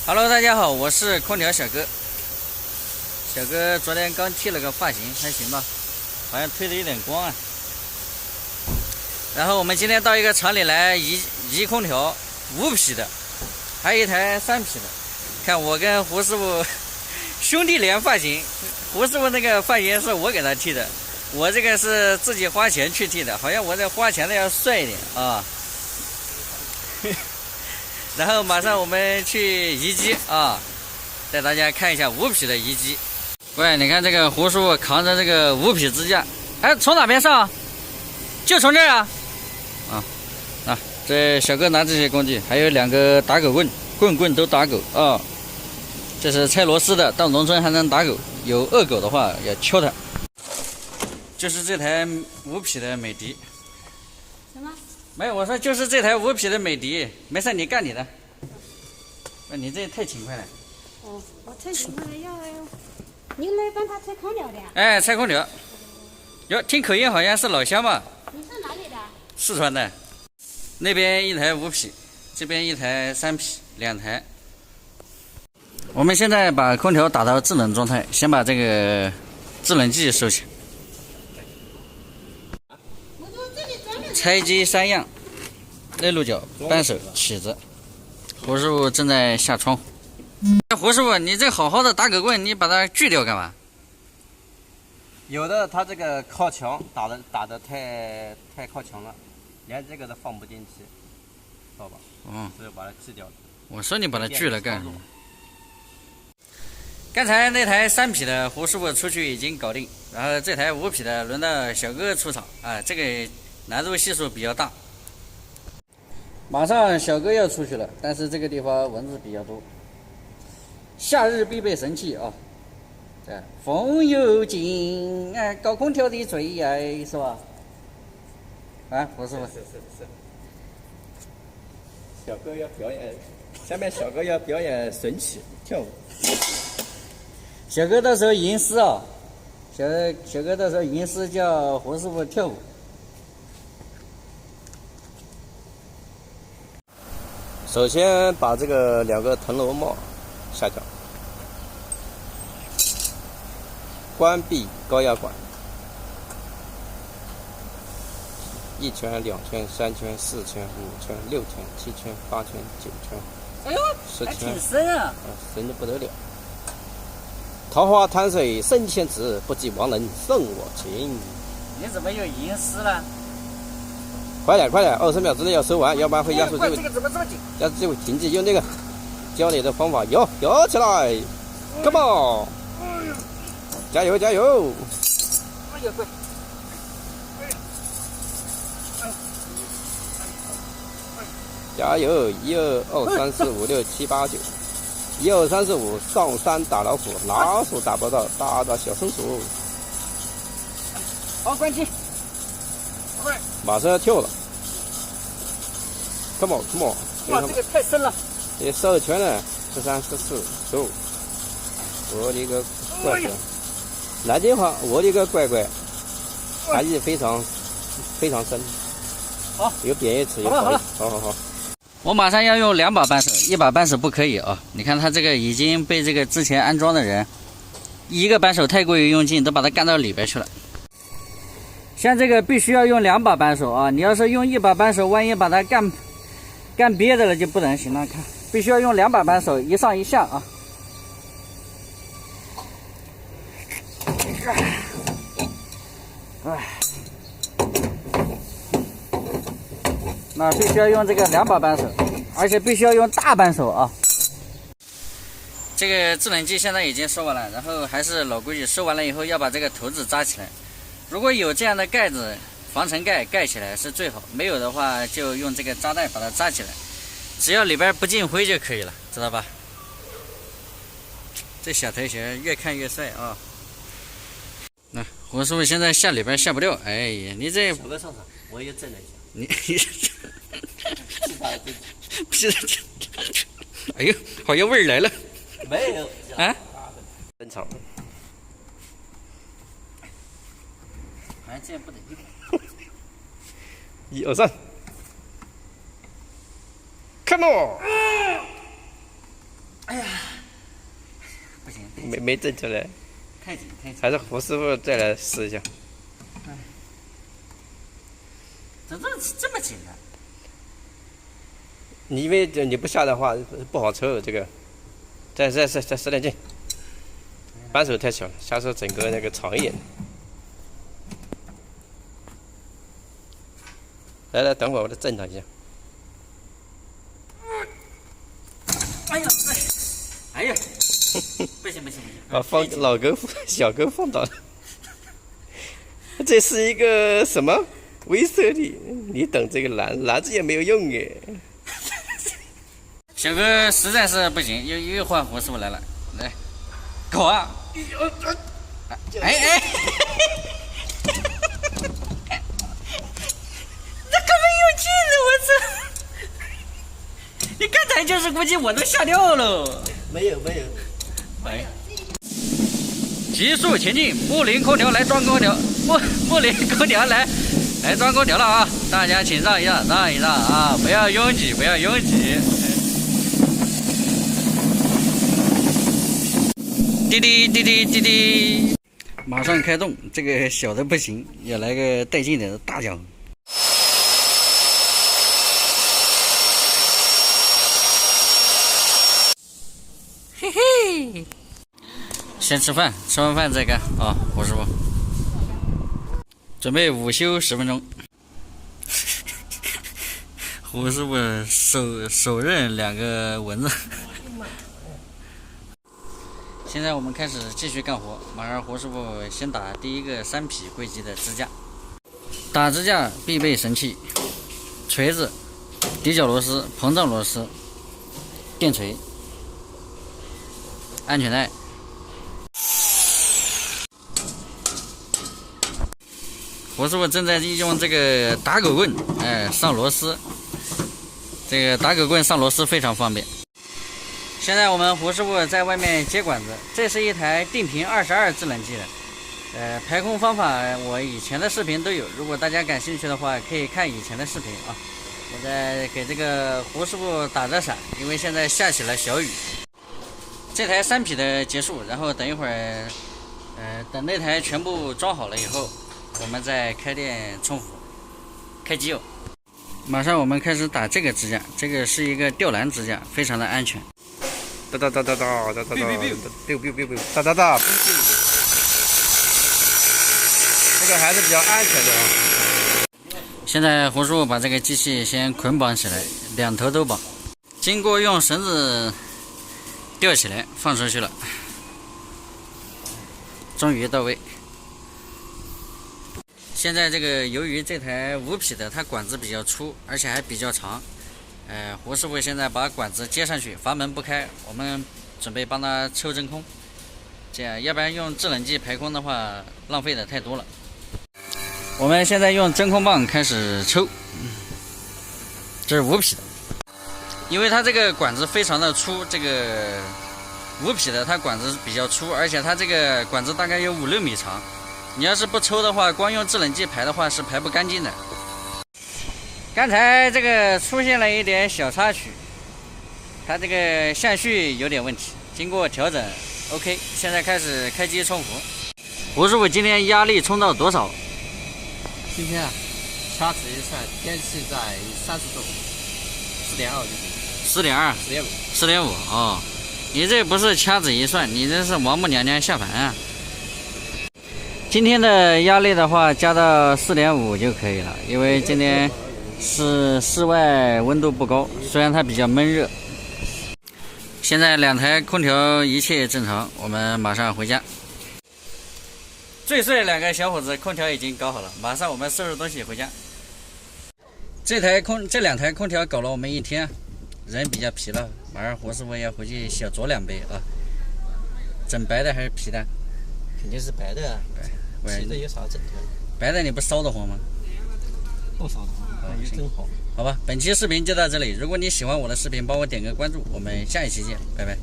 Hello， 大家好，我是空调小哥。小哥昨天刚剃了个发型，还行吧，好像推的有点光啊。然后我们今天到一个厂里来移空调，5匹的，还有一台3匹的。看我跟胡师傅兄弟连发型，胡师傅那个发型是我给他剃的，我这个是自己花钱去剃的，好像我这花钱的要帅一点啊。然后马上我们去移机啊，带大家看一下5匹的移机。喂，你看这个胡师傅扛着这个5匹支架，哎，从哪边上？就从这儿啊？这小哥拿这些工具，还有2个打狗棍，棍都打狗啊。这是拆螺丝的，到农村还能打狗，有恶狗的话要敲它。就是这台5匹的美的。什么？没有，我说就是这台5匹的美的，没事，你干你的。你这太勤快了。哦，我太勤快了，你们帮他拆空调的呀？哎，拆空调。哟，听口音好像是老乡嘛。你是哪里的？四川的。那边一台5匹，这边一台3匹，2台。我们现在把空调打到制冷状态，先把这个制冷剂收起。拆机3样：内陆角、扳手、起子。胡师傅正在下窗户。胡师傅，你这好好的打狗棍，你把它锯掉干嘛？有的它这个靠墙打的太靠墙了，连这个都放不进去，知道吧？所以把它锯掉了。我说你把它锯了干什么？刚才那台3匹的胡师傅出去已经搞定，然后这台5匹的轮到小哥出场啊，这个难度系数比较大。马上小哥要出去了，但是这个地方蚊子比较多。夏日必备神器啊！风有劲，哎，搞空调的最爱是吧？啊，胡师傅。是。小哥要表演，下面小哥要表演神曲跳舞。小哥到时候吟诗啊，小哥到时候吟诗叫胡师傅跳舞。首先把这个2个腾螺帽下脚，关闭高压管，1圈、2圈、3圈、4圈、5圈、6圈、7圈、8圈、9圈。哎呦，10圈，还挺深啊！深的不得了。桃花潭水深千尺，不及王能胜我情。你怎么又吟诗了？快点，20秒之内要收完，要不然会压缩这个怎么这么紧？压缩就会停机。用这个教你的方法，摇起来 ，Come on， 加油！哎呀，快！加油！1、2、3、4、5、6、7、8、9。1、2、3、4、5，上山打老虎，老鼠打不到，打小松鼠。好，关机。快！马上要跳了 ，Come on！ 哇，这个太深了。这12圈呢，13、14、15。我的个乖乖！南京话，我的个乖乖，含义非常深。好，有贬义词，有好了。好。我马上要用2把扳手，1把扳手不可以啊！你看它这个已经被这个之前安装的人，一个扳手太过于用劲，都把它干到里边去了。像这个必须要用2把扳手啊！你要是用1把扳手，万一把它干憋的了就不能行了。看，必须要用2把扳手，一上一下啊！那必须要用这个2把扳手，而且必须要用大扳手啊！这个制冷剂现在已经收完了，然后还是老规矩，收完了以后要把这个头子扎起来。如果有这样的盖子，防尘盖盖起来是最好，没有的话就用这个扎带把它扎起来，只要里边不进灰就可以了，知道吧？这小头鞋越看越帅啊！那胡师傅现在下里边下不掉，哎呀，你这小哥上场，我也震了一下。你哎呦，好像味儿来了。没有啊？登场。好像这样不得劲。 1、2、3 ，Come on！ 哎呀，没整出来，太紧太紧。还是胡师傅再来试一下。怎么这么紧呢？你因为你不下的话不好抽这个，再使点劲，扳手太小了，下手整个那个长一点。来，等会儿我再震它一下。哎呀，哎呀，不行！把老钩小钩放倒了。这是一个什么威慑力？你等这个篮子也没有用哎。小哥实在是不行，又换胡师傅来了，来，搞啊！哎，这可没有劲了，我操！你刚才就是估计我都吓掉了。没有。哎，急速前进，木林空调来装空调，木林空调来装空调了啊！大家请让一让啊，不要拥挤。滴滴，马上开动，这个小的不行，要来个带劲点的大奖。嘿嘿，先吃饭，吃完饭再干啊，胡师傅。准备午休10分钟。胡师傅手刃2个蚊子。现在我们开始继续干活，马上胡师傅先打第一个3匹柜机的支架。打支架必备神器：锤子、底角螺丝、膨胀螺丝、电锤、安全带。胡师傅正在用这个打狗棍，上螺丝。这个打狗棍上螺丝非常方便。现在我们胡师傅在外面接管子，这是一台定频22制冷剂的。排空方法我以前的视频都有，如果大家感兴趣的话，可以看以前的视频啊。我在给这个胡师傅打着伞，因为现在下起了小雨。这台3匹的结束，然后等一会儿，等那台全部装好了以后，我们再开店冲服，开机油。马上我们开始打这个支架，这个是一个吊篮支架，非常的安全。哒，这个还是比较安全的啊。现在胡师傅把这个机器先捆绑起来，2头都绑，经过用绳子吊起来放出去了，终于到位。现在这个由于这台5匹的它管子比较粗，而且还比较长，胡师傅现在把管子接上去，阀门不开，我们准备帮他抽真空，这样要不然用制冷剂排空的话浪费的太多了。我们现在用真空棒开始抽，这是5匹的，因为它这个管子非常的粗，这个5匹的它管子比较粗，而且它这个管子大概有5-6米长，你要是不抽的话，光用制冷剂排的话是排不干净的。刚才这个出现了一点小插曲，它这个相序有点问题，经过调整 OK， 现在开始开机冲服。胡师傅今天压力冲到多少？今天啊，掐指一算，天气在30度，4.2 4.5哦，你这不是掐指一算，你这是王母娘娘下凡啊。今天的压力的话加到4.5就可以了，因为今天是室外温度不高，虽然它比较闷热。现在2台空调一切正常，我们马上回家。最帅2个小伙子空调已经搞好了，马上我们收拾东西回家。这2台空调搞了我们1天，人比较疲了，马上胡师傅要回去小酌2杯啊。整白的还是皮的？肯定是白的啊，皮的有啥整的？白的你不烧得慌吗？不烧得慌，那就真好。好吧，本期视频就到这里。如果你喜欢我的视频，帮我点个关注，我们下一期见，拜拜。